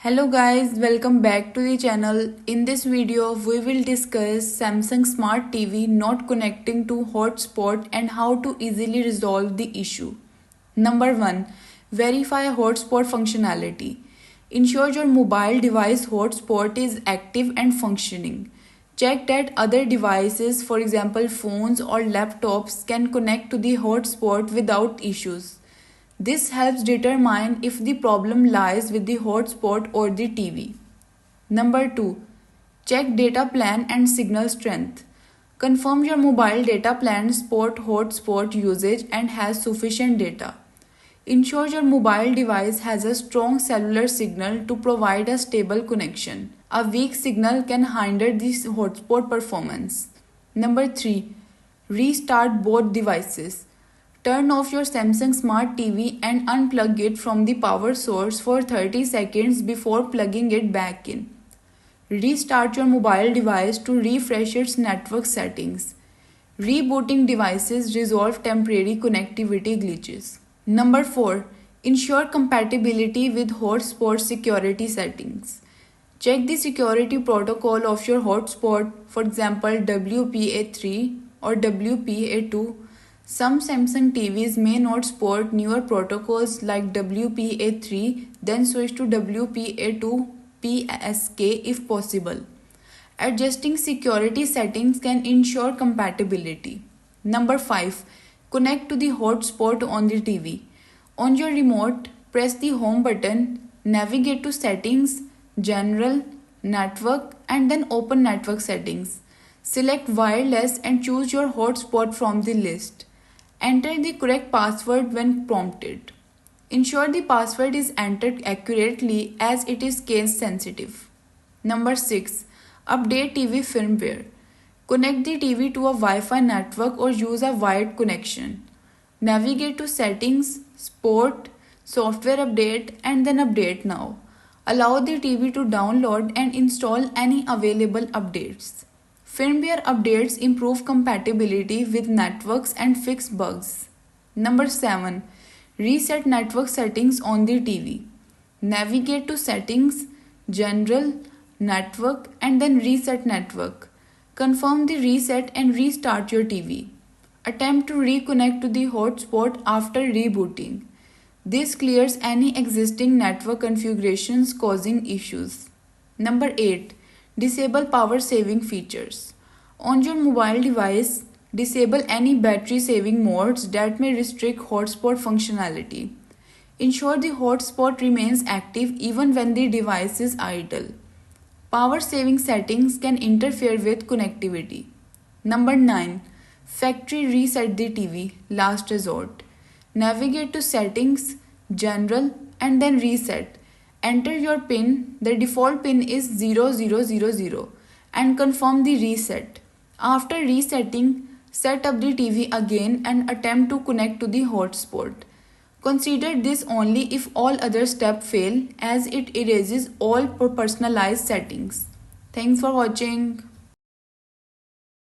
Hello guys, welcome back to the channel. In this video, we will discuss Samsung Smart TV not connecting to hotspot and how to easily resolve the issue. Number 1. Verify hotspot functionality. Ensure your mobile device hotspot is active and functioning. Check that other devices, for example phones or laptops, can connect to the hotspot without issues. This helps determine if the problem lies with the hotspot or the TV. Number 2. Check data plan and signal strength. Confirm your mobile data plan supports hotspot usage and has sufficient data. Ensure your mobile device has a strong cellular signal to provide a stable connection. A weak signal can hinder the hotspot performance. Number 3. Restart both devices. Turn off your Samsung Smart TV and unplug it from the power source for 30 seconds before plugging it back in. Restart your mobile device to refresh its network settings. Rebooting devices resolve temporary connectivity glitches. Number 4. Ensure compatibility with hotspot security settings. Check the security protocol of your hotspot, for example WPA3 or WPA2. Some Samsung TVs may not support newer protocols like WPA3, then switch to WPA2 PSK if possible. Adjusting security settings can ensure compatibility. Number 5. Connect to the hotspot on the TV. On your remote, press the home button, navigate to Settings, General, Network, and then open Network Settings. Select Wireless and choose your hotspot from the list. Enter the correct password when prompted. Ensure the password is entered accurately as it is case sensitive. Number 6. Update TV firmware. Connect the TV to a Wi-Fi network or use a wired connection. Navigate to Settings, Support, Software Update, and then Update Now. Allow the TV to download and install any available updates. Firmware updates improve compatibility with networks and fix bugs. Number 7. Reset network settings on the TV. Navigate to Settings, General, Network, and then Reset Network. Confirm the reset and restart your TV. Attempt to reconnect to the hotspot after rebooting. This clears any existing network configurations causing issues. Number 8. Disable power saving features. On your mobile device, disable any battery saving modes that may restrict hotspot functionality. Ensure the hotspot remains active even when the device is idle. Power saving settings can interfere with connectivity. Number 9. Factory reset the TV, last resort. Navigate to Settings, General, and then Reset. Enter your PIN, the default PIN is 0000, and confirm the reset. After resetting, set up the TV again and attempt to connect to the hotspot. Consider this only if all other steps fail, as it erases all personalized settings. Thanks for watching.